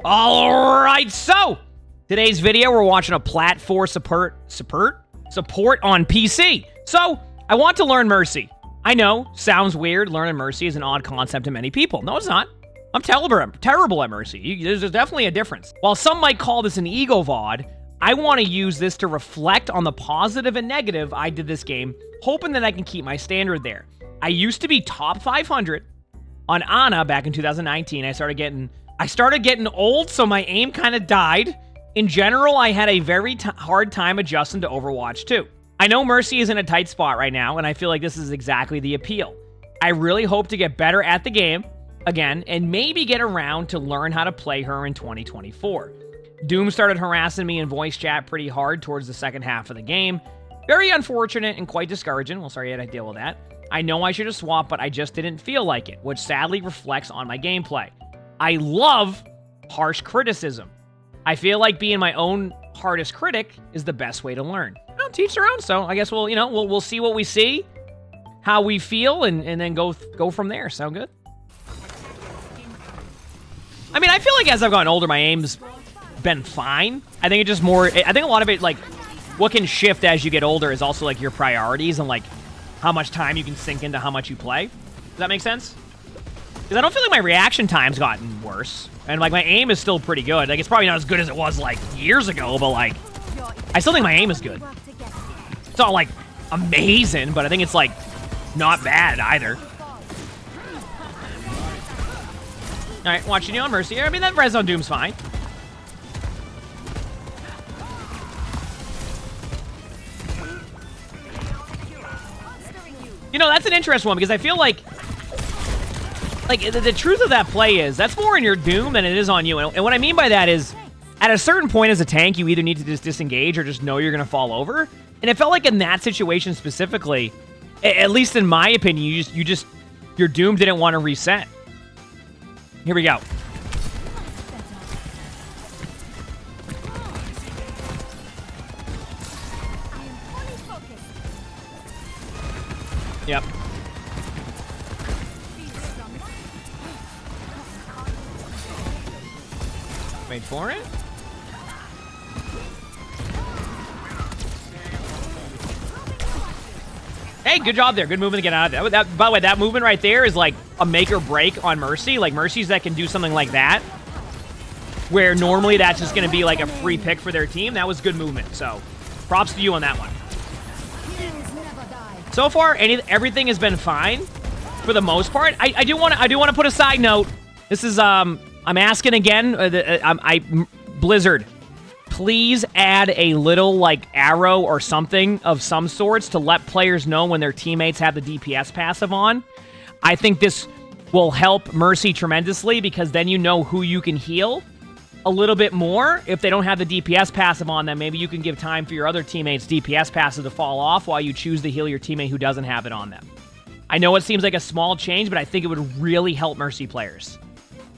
All right, so today's video, we're watching a platform support on PC. So I want to learn Mercy. I know, sounds weird. Learning Mercy is an odd concept to many people. No, it's not. I'm terrible at Mercy. There's definitely a difference. While some might call this an ego VOD, I want to use this to reflect on the positive and negative I did this game, hoping that I can keep my standard there. I used to be top 500 on Ana back in 2019. I started getting old, so my aim kind of died. In general, I had a very hard time adjusting to Overwatch 2. I know Mercy is in a tight spot right now, and I feel like this is exactly the appeal. I really hope to get better at the game again, and maybe get around to learn how to play her in 2024. Doom started harassing me in voice chat pretty hard towards the second half of the game. Very unfortunate and quite discouraging. Well, sorry I had to deal with that. I know I should have swapped, but I just didn't feel like it, which sadly reflects on my gameplay. I love harsh criticism. I feel like being my own hardest critic is the best way to learn. Well, teach their own, so I guess we'll see what we see, how we feel, and then go from there. Sound good? I mean, I feel like as I've gotten older, my aim's been fine. I think it's just more, I think a lot of it, like, what can shift as you get older is also, like, your priorities and, like, how much time you can sink into how much you play. Does that make sense? Because I don't feel like my reaction time's gotten worse. And, like, my aim is still pretty good. Like, it's probably not as good as it was, like, years ago, but, like, I still think my aim is good. It's not, like, amazing, but I think it's, like, not bad either. Alright, watching you on Mercy here. I mean, that res on Doom's fine. You know, that's an interesting one, because I feel like the truth of that play is, that's more in your Doom than it is on you. And what I mean by that is, at a certain point as a tank, you either need to just disengage or just know you're going to fall over. And it felt like in that situation specifically, at least in my opinion, your Doom didn't want to reset. Here we go. Yep. Wait for it. Hey, good job there. Good movement to get out of that. By the way, that movement right there is like a make or break on Mercy. Like, Mercies that can do something like that, where normally that's just going to be like a free pick for their team. That was good movement. So, props to you on that one. So far, everything has been fine for the most part. I do want to put a side note. This is I'm asking again. Blizzard, please add a little, like, arrow or something of some sorts to let players know when their teammates have the DPS passive on. I think this will help Mercy tremendously, because then you know who you can heal a little bit more. If they don't have the DPS passive on them, maybe you can give time for your other teammates' DPS passive to fall off while you choose to heal your teammate who doesn't have it on them. I know it seems like a small change, but I think it would really help Mercy players.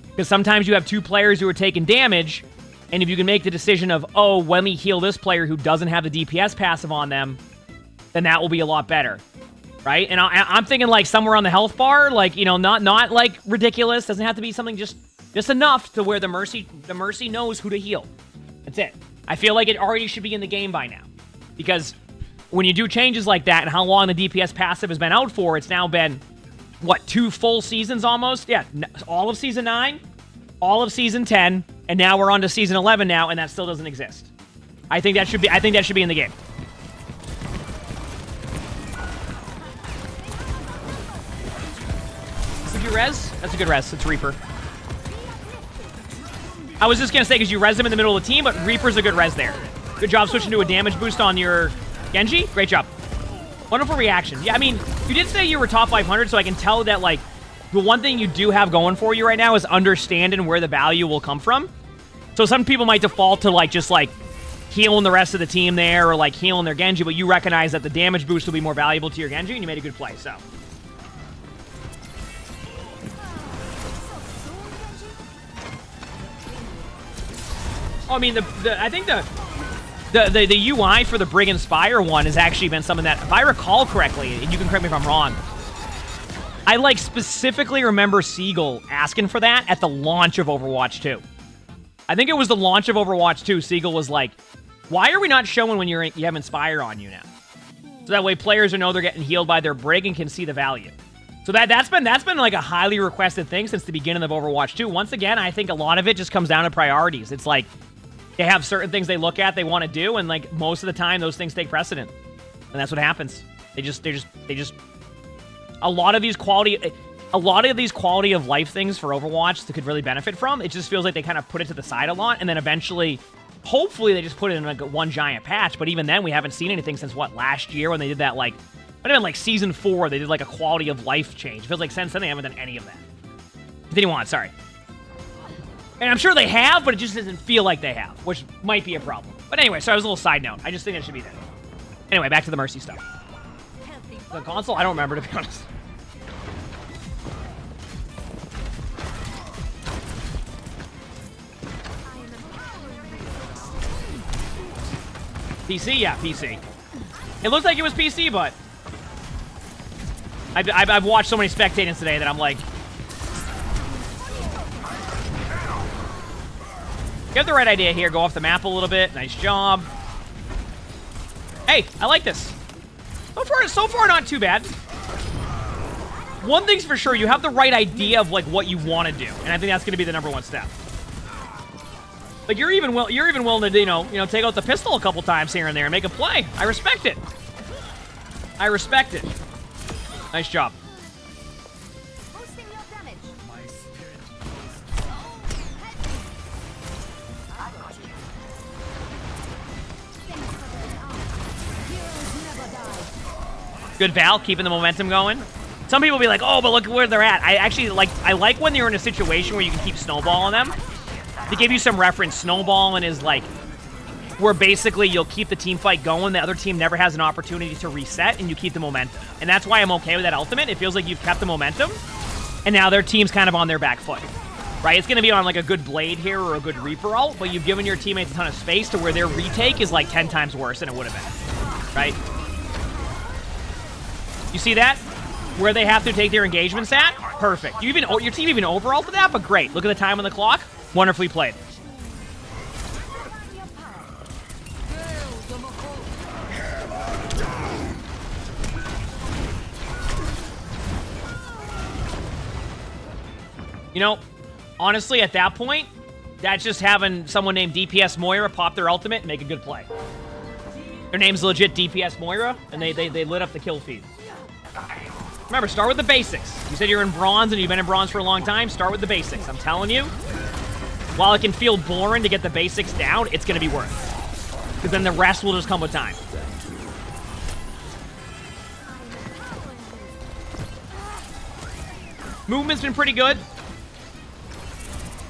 Because sometimes you have two players who are taking damage, and if you can make the decision of, oh, let me heal this player who doesn't have the DPS passive on them, then that will be a lot better, right? And I'm thinking, like, somewhere on the health bar, like, you know, not like ridiculous. Doesn't have to be something just enough to where the Mercy knows who to heal. That's it. I feel like it already should be in the game by now, because when you do changes like that and how long the DPS passive has been out for, it's now been, what, 2 full seasons almost? Yeah, all of Season 9, all of Season 10, and now we're on to Season 11 now, and that still doesn't exist. I think that should be in the game. Would you res? That's a good res. It's Reaper. I was just going to say, because you res him in the middle of the team, but Reaper's a good res there. Good job switching to a damage boost on your Genji. Great job. Wonderful reaction. Yeah, I mean, you did say you were top 500, so I can tell that, like, the one thing you do have going for you right now is understanding where the value will come from. So some people might default to, like, just, like, healing the rest of the team there, or, like, healing their Genji, but you recognize that the damage boost will be more valuable to your Genji, and you made a good play, so. I mean, I think the UI for the Brigand Spire one has actually been something that, if I recall correctly, and you can correct me if I'm wrong, I, like, specifically remember Siegel asking for that at the launch of Overwatch 2. I think it was the launch of Overwatch 2. Siegel was like, why are we not showing when you have Inspire on you now? So that way players know they're getting healed by their Brig and can see the value. So that's been like a highly requested thing since the beginning of Overwatch 2. Once again, I think a lot of it just comes down to priorities. It's like they have certain things they look at, they want to do, and like most of the time those things take precedent. And that's what happens. They just a lot of these quality of life things for Overwatch that could really benefit from, it just feels like they kind of put it to the side a lot, and then eventually, hopefully they just put it in like one giant patch. But even then, we haven't seen anything since what, last year when they did that, like, might have been like season 4, they did like a quality of life change. It feels like since then they haven't done any of that. Continue on, sorry. And I'm sure they have, but it just doesn't feel like they have, which might be a problem. But anyway, so that was a little side note. I just think it should be there. Anyway, back to the Mercy stuff. The console, I don't remember, to be honest. PC? Yeah, PC. It looked like it was PC, but I've watched so many spectatings today that I'm like, you have the right idea here. Go off the map a little bit. Nice job. Hey, I like this. So far, not too bad. One thing's for sure, you have the right idea of like what you want to do, and I think that's going to be the #1 step. Like you're even willing to you know take out the pistol a couple times here and there and make a play. I respect it. I respect it. Nice job. Good Val, keeping the momentum going. Some people be like, oh, but look where they're at. I like when you're in a situation where you can keep snowballing them. To give you some reference, snowballing is like where basically you'll keep the team fight going, the other team never has an opportunity to reset, and you keep the momentum. And that's why I'm okay with that ultimate. It feels like you've kept the momentum, and now their team's kind of on their back foot. Right? It's going to be on like a good Blade here or a good Reaper ult, but you've given your teammates a ton of space to where their retake is like 10 times worse than it would have been. Right? You see that? Where they have to take their engagements at? Perfect. Your team even over-ulted that, but great. Look at the time on the clock. Wonderfully played. You know, honestly, at that point, that's just having someone named DPS Moira pop their ultimate and make a good play. Their name's legit DPS Moira, and they lit up the kill feed. Remember, start with the basics. You said you're in bronze and you've been in bronze for a long time. Start with the basics. I'm telling you, while it can feel boring to get the basics down, it's going to be worth it. Because then the rest will just come with time. Movement's been pretty good.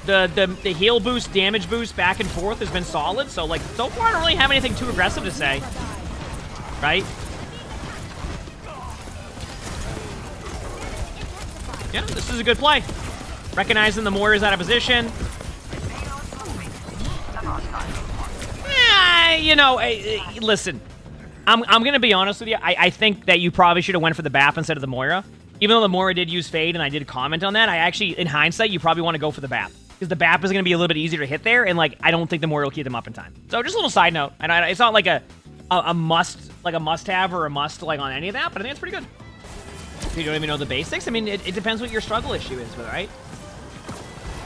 The heal boost, damage boost, back and forth has been solid. So, like, so far I don't really have anything too aggressive to say. Right? Yeah, this is a good play. Recognizing the Moira's out of position. You know, listen. I'm going to be honest with you. I think that you probably should have went for the BAP instead of the Moira. Even though the Moira did use Fade, and I did comment on that, I actually, in hindsight, you probably want to go for the BAP. Because the BAP is going to be a little bit easier to hit there, and, like, I don't think the Moira will keep them up in time. So, just a little side note. And it's not like a must-have or a must, like, on any of that, but I think it's pretty good. If you don't even know the basics, I mean, it depends what your struggle issue is, right?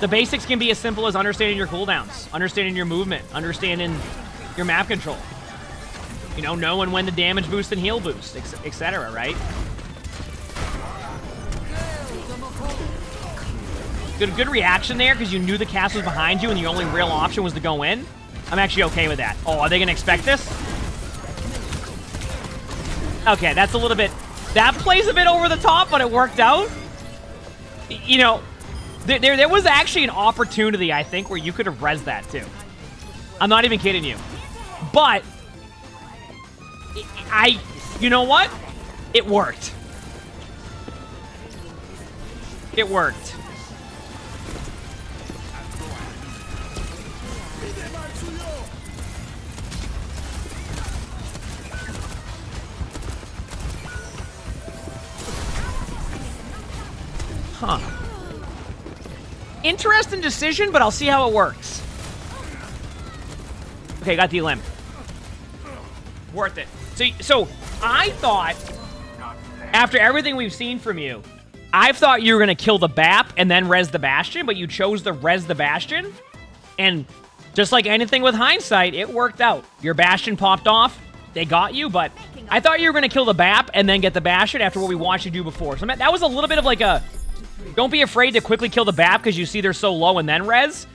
The basics can be as simple as understanding your cooldowns, understanding your movement, understanding your map control. You know, knowing when the damage boost and heal boost, etc., right? Good reaction there, because you knew the cast was behind you and the only real option was to go in. I'm actually okay with that. Oh, are they going to expect this? Okay, that's a little bit... That plays a bit over the top, but it worked out. You know, there was actually an opportunity, I think, where you could have rezzed that, too. I'm not even kidding you. But, you know what? It worked. It worked. Huh. Interesting decision, but I'll see how it works. Okay, got the limb. Worth it. So I thought, after everything we've seen from you, I thought you were going to kill the BAP and then res the Bastion, but you chose to res the Bastion. And just like anything with hindsight, it worked out. Your Bastion popped off. They got you, but I thought you were going to kill the BAP and then get the Bastion after what we watched you do before. So that was a little bit of like a, don't be afraid to quickly kill the BAP because you see they're so low and then res.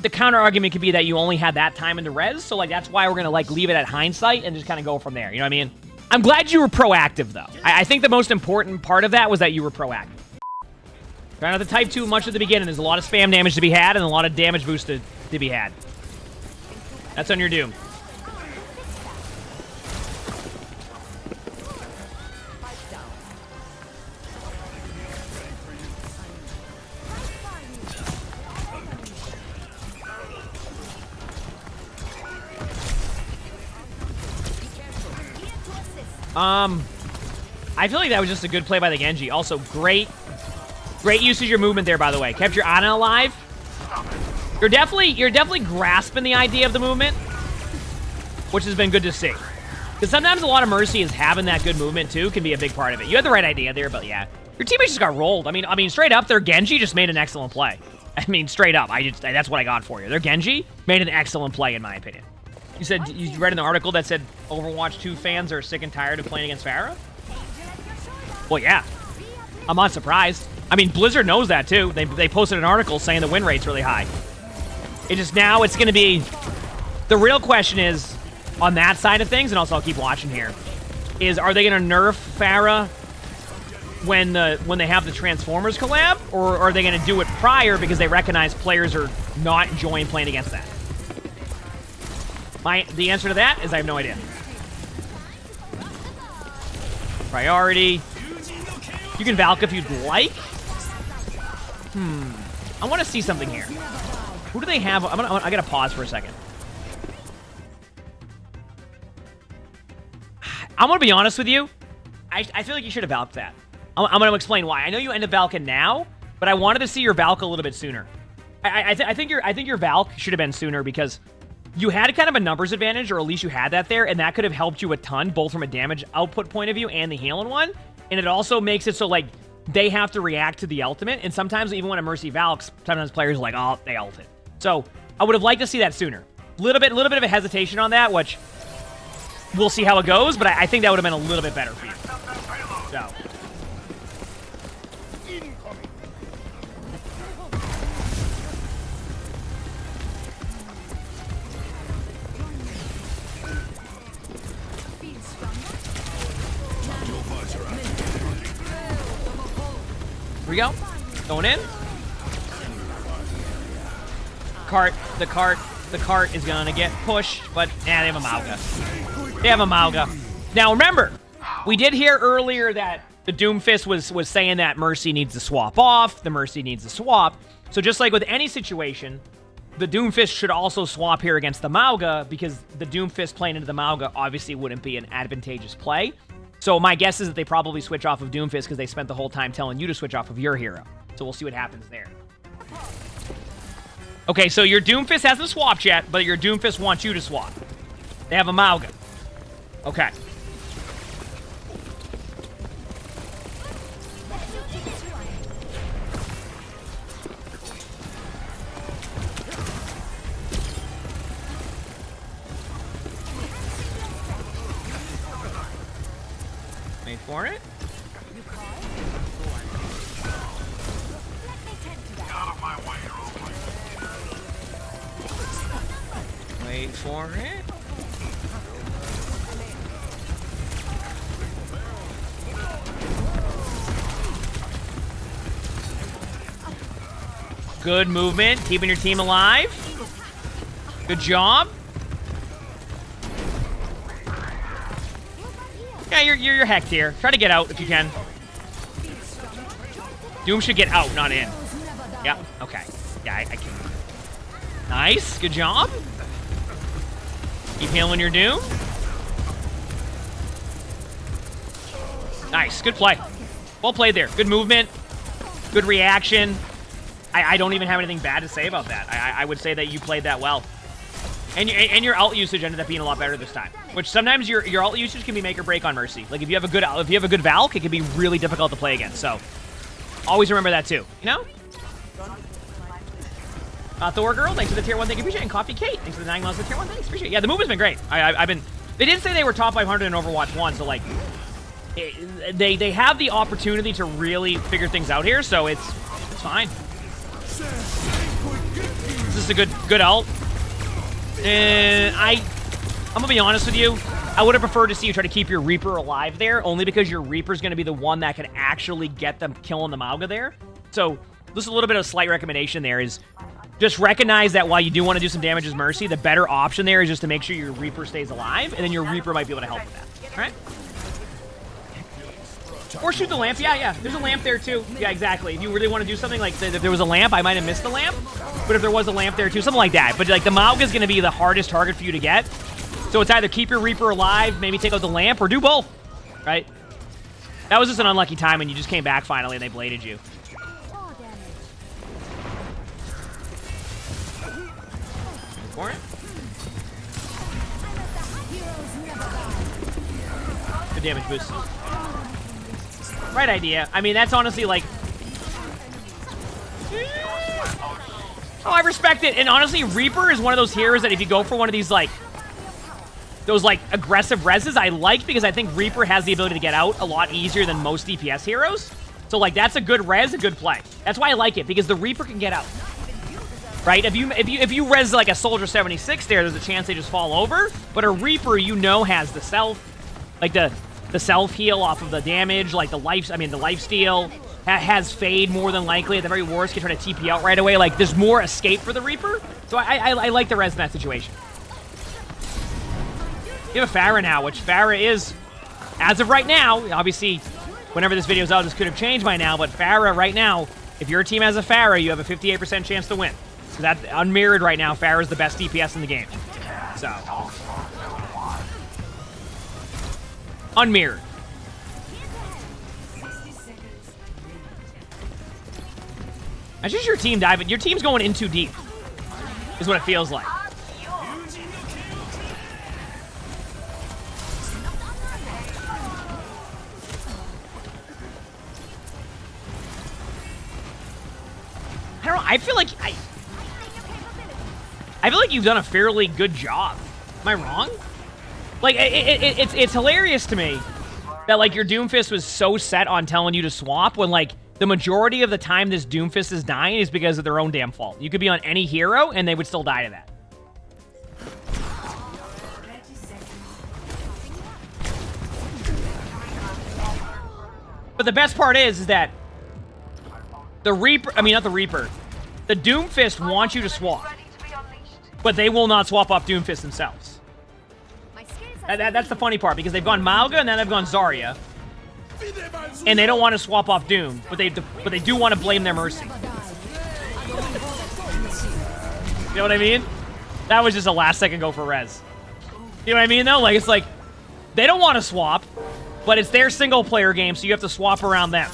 The counter argument could be that you only had that time in the res, so like that's why we're going to like leave it at hindsight and just kind of go from there. You know what I mean? I'm glad you were proactive, though. I think the most important part of that was that you were proactive. Try not to type too much at the beginning. There's a lot of spam damage to be had and a lot of damage boost to be had. That's on your Doom. I feel like that was just a good play by the Genji. Also, great usage of your movement there, by the way. Kept your Ana alive. You're definitely grasping the idea of the movement, which has been good to see. Because sometimes a lot of Mercy is having that good movement, too, can be a big part of it. You had the right idea there, but yeah. Your teammates just got rolled. I mean, straight up, their Genji just made an excellent play. I mean, straight up. That's what I got for you. Their Genji made an excellent play, in my opinion. You said you read in the article that said Overwatch 2 fans are sick and tired of playing against Pharah? Well, yeah. I'm not surprised. I mean, Blizzard knows that, too. They posted an article saying the win rate's really high. It just now it's going to be... The real question is, on that side of things, and also I'll keep watching here, is are they going to nerf Pharah when they have the Transformers collab? Or are they going to do it prior because they recognize players are not enjoying playing against that? The answer to that is I have no idea. Priority. You can Valk if you'd like. I want to see something here. Who do they have? I gotta pause for a second. I'm gonna be honest with you. I feel like you should have Valked that. I'm gonna explain why. I know you end up Valking now, but I wanted to see your Valk a little bit sooner. I think your Valk should have been sooner because you had kind of a numbers advantage, or at least you had that there, and that could have helped you a ton, both from a damage output point of view and the healing one. And it also makes it so, like, they have to react to the ultimate, and sometimes, even when a Mercy Valks, sometimes players are like, oh, they ulted. So, I would have liked to see that sooner. Little bit of a hesitation on that, which we'll see how it goes, but I think that would have been a little bit better for you. So... Here we go. Going in. The cart is gonna get pushed, but they have a Mauga. They have a Mauga. Now remember, we did hear earlier that the Doomfist was saying that Mercy needs to swap off, the Mercy needs to swap. So just like with any situation, the Doomfist should also swap here against the Mauga, because the Doomfist playing into the Mauga obviously wouldn't be an advantageous play. So my guess is that they probably switch off of Doomfist because they spent the whole time telling you to switch off of your hero. So we'll see what happens there. Okay, so your Doomfist hasn't swapped yet, but your Doomfist wants you to swap. They have a Mauga. Okay. Wait for it. Wait for it. Good movement, keeping your team alive. Good job. Yeah, you're hecked here. Try to get out if you can. Doom should get out, not in. Yeah, okay. Yeah, I can. Nice, good job. Keep healing your Doom. Nice, good play. Well played there. Good movement. Good reaction. I don't even have anything bad to say about that. I would say that you played that well. And your ult usage ended up being a lot better this time. Which sometimes your ult usage can be make or break on Mercy. Like if you have a good Valk, it can be really difficult to play against. So always remember that too. You know? Thor Girl, thanks for the tier 1, thank you, appreciate it. And Coffee Kate, thanks for the 9 months for the tier 1, thanks, appreciate it. Yeah, the move has been great. I've been. They did say they were top 500 in Overwatch 1, so like, they have the opportunity to really figure things out here, so it's fine. This is a good ult. And I'm gonna be honest with you, I would have preferred to see you try to keep your Reaper alive there, only because your Reaper's gonna be the one that can actually get them killing the Mauga there. So, just a little bit of a slight recommendation there is just recognize that while you do want to do some damage as Mercy, the better option there is just to make sure your Reaper stays alive, and then your Reaper might be able to help with that. All right? Or shoot the lamp. Yeah. There's a lamp there, too. Yeah, exactly. If you really want to do something like, if there was a lamp, I might have missed the lamp. But if there was a lamp there, too, something like that. But, like, the Mauga is going to be the hardest target for you to get. So it's either keep your Reaper alive, maybe take out the lamp, or do both. Right? That was just an unlucky time when you just came back finally and they bladed you. For it. Good damage boost. Right idea. I mean, that's honestly like... Oh, I respect it. And honestly, Reaper is one of those heroes that if you go for one of these, like... Those, like, aggressive reses, I like because I think Reaper has the ability to get out a lot easier than most DPS heroes. So, like, that's a good res, a good play. That's why I like it, because the Reaper can get out. Right? If you res like a Soldier 76 there's a chance they just fall over. But a Reaper, you know, has the self, like the self heal off of the damage, like the life. I mean, the life steal has fade more than likely. At the very worst, can try to TP out right away. Like there's more escape for the Reaper. So I like the res in that situation. You have a Pharah now, which Pharah is, as of right now, obviously, whenever this video's out, this could have changed by now. But Pharah right now, if your team has a Pharah, you have a 58% chance to win. So that unmirrored right now, Pharah is the best DPS in the game. So unmirrored. That's just your team diving. Your team's going in too deep, is what it feels like. I don't know. I feel like you've done a fairly good job. Am I wrong? Like, it's hilarious to me that, like, your Doomfist was so set on telling you to swap when, like, the majority of the time this Doomfist is dying is because of their own damn fault. You could be on any hero, and they would still die to that. But the best part is that the Reaper, I mean, not the Reaper, the Doomfist wants you to swap. But they will not swap off Doomfist themselves. That's the funny part, because they've gone Mauga and then they've gone Zarya. And they don't want to swap off Doom, but they do want to blame their Mercy. You know what I mean? That was just a last second go for res. You know what I mean, though? Like, it's like, they don't want to swap, but it's their single player game, so you have to swap around them.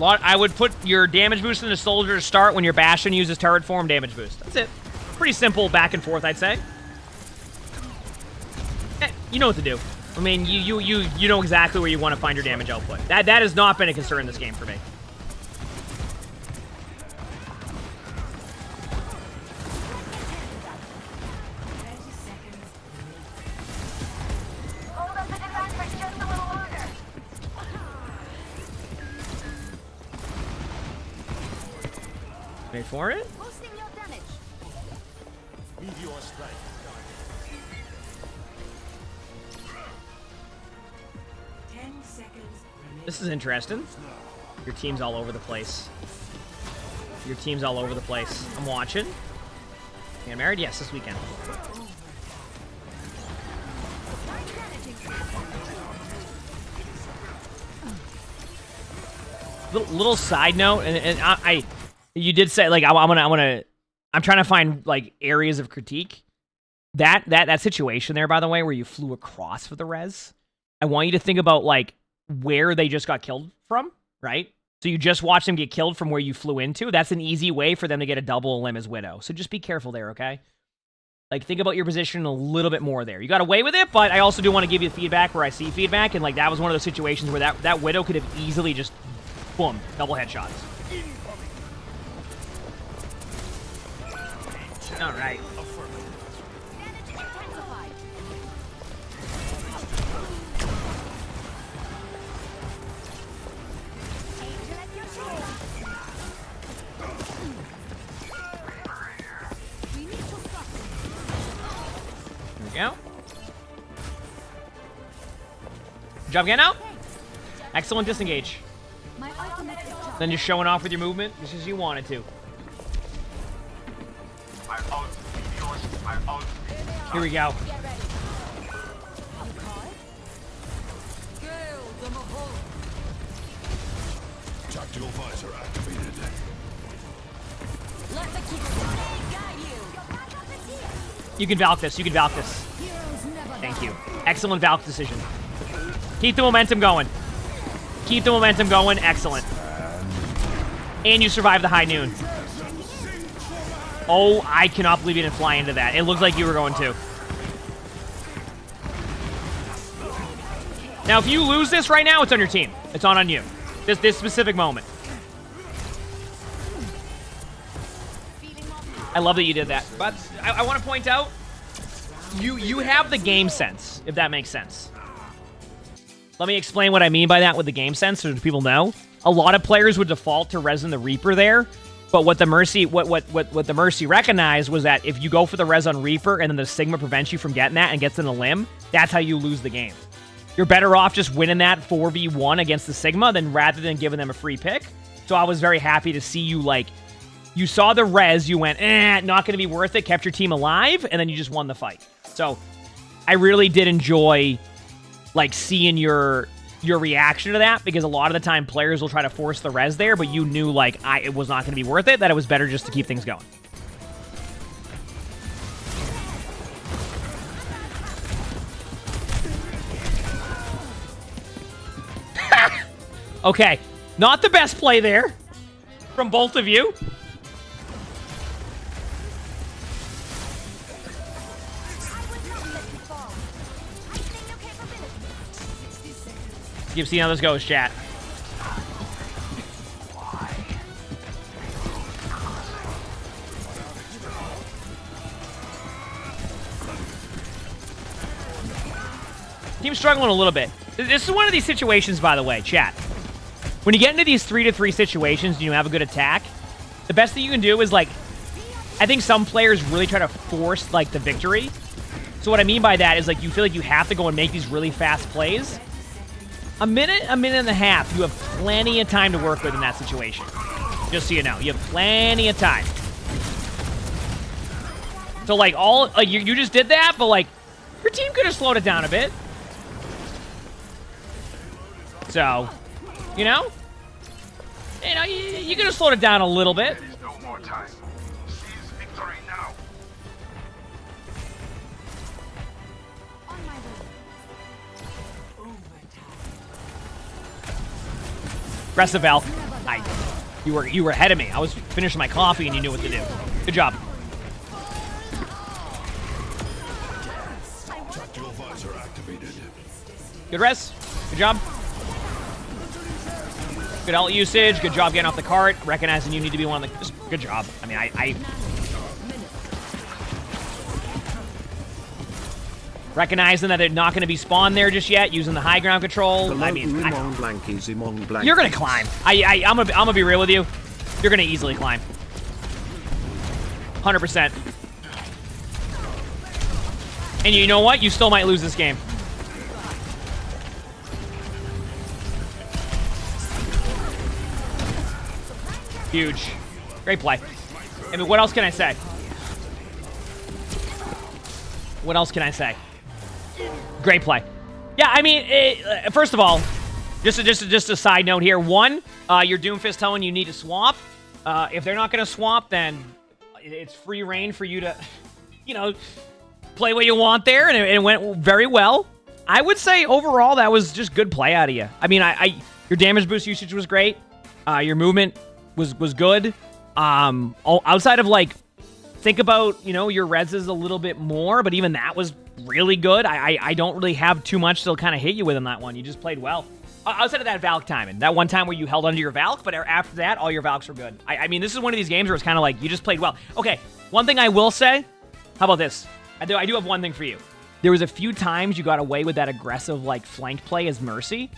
I would put your damage boost in the Soldier to start when your Bastion uses turret form damage boost. That's it. Pretty simple back and forth, I'd say. You know what to do. I mean, you know exactly where you want to find your damage output. That has not been a concern in this game for me. Wait for it. This is interesting. Your team's all over the place. Your team's all over the place. I'm watching. Get married? Yes, this weekend. Little side note, and you did say, like, I'm trying to find, like, areas of critique. That situation there, by the way, where you flew across for the res, I want you to think about, like, where they just got killed from, right? So you just watch them get killed from where you flew into. That's an easy way for them to get a double limb as Widow. So just be careful there, okay? Like, think about your position a little bit more there. You got away with it, but I also do want to give you feedback where I see feedback, and, like, that was one of those situations where that Widow could have easily just, boom, double headshots. All right. There we go. Good job getting out. Excellent disengage. Then just showing off with your movement, just as you wanted to. Here we go. Tactical visor activated. You can Valk this. You can Valk this. Thank you. Excellent Valk decision. Keep the momentum going. Keep the momentum going. Excellent. And you survive the high noon. Oh, I cannot believe you didn't fly into that. It looks like you were going to. Now, if you lose this right now, it's on your team. It's on you. This specific moment. I love that you did that. But I want to point out, you have the game sense, if that makes sense. Let me explain what I mean by that with the game sense so people know. A lot of players would default to Res the Reaper there, but what the Mercy the Mercy recognized was that if you go for the Res on Reaper and then the Sigma prevents you from getting that and gets in a limb, that's how you lose the game. You're better off just winning that 4v1 against the Sigma rather than giving them a free pick. So I was very happy to see you, like, you saw the res, you went, not going to be worth it, kept your team alive, and then you just won the fight. So I really did enjoy, like, seeing your reaction to that, because a lot of the time players will try to force the res there, but you knew, like, it was not going to be worth it, that it was better just to keep things going. Okay, not the best play there from both of you. Keep seeing how this goes, chat. Team's struggling a little bit. This is one of these situations, by the way, chat. When you get into these 3-3 situations and you have a good attack, the best thing you can do is, like, I think some players really try to force, like, the victory. So what I mean by that is, like, you feel like you have to go and make these really fast plays. A minute and a half, you have plenty of time to work with in that situation. Just so you know, you have plenty of time. So, like, you just did that, but, like, your team could have slowed it down a bit. So, you know, you could have slowed it down a little bit. No more time. Seize victory now. Rest of Valk. You were ahead of me. I was finishing my coffee and you knew what to do. Good job. Tactical visor activated. Good res. Good job. Good ult usage. Good job getting off the cart. Recognizing you need to be one of the... Just good job. I mean, I recognizing that they're not going to be spawned there just yet, using the high ground control. I mean, you're going to climb. I'm gonna be real with you. You're going to easily climb. 100%. And you know what? You still might lose this game. Huge. Great play. I mean, what else can I say? What else can I say? Great play. Yeah, I mean, first of all, just a side note here. One, your Doomfist telling you need to swap. If they're not going to swap, then it's free reign for you to, you know, play what you want there, and it went very well. I would say overall that was just good play out of you. I mean, your damage boost usage was great. Your movement was good. Outside of like, think about, your reses a little bit more, but even that was really good. I don't really have too much to kind of hit you with in that one. You just played well. Outside of that Valk timing, that one time where you held onto your Valk, but after that, all your Valks were good. I mean, this is one of these games where it's kind of like, you just played well. Okay, one thing I will say, how about this? I do have one thing for you. There was a few times you got away with that aggressive, like, flank play as Mercy.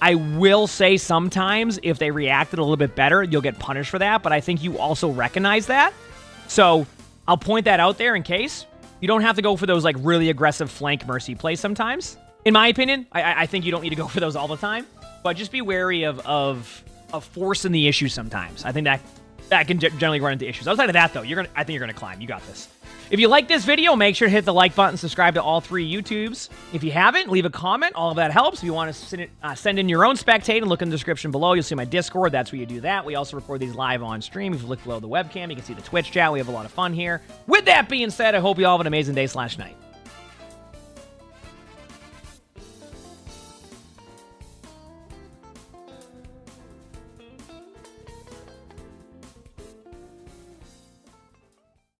I will say sometimes, if they reacted a little bit better, you'll get punished for that, but I think you also recognize that. So, I'll point that out there in case. You don't have to go for those, like, really aggressive flank Mercy plays sometimes. In my opinion, I think you don't need to go for those all the time, but just be wary of forcing the issue sometimes. I think that can generally run into issues. Outside of that, though, I think you're gonna climb. You got this. If you like this video, make sure to hit the like button, subscribe to all 3 YouTubes. If you haven't, leave a comment. All of that helps. If you want to send in your own spectating, look in the description below. You'll see my Discord. That's where you do that. We also record these live on stream. If you look below the webcam, you can see the Twitch chat. We have a lot of fun here. With that being said, I hope you all have an amazing day/night.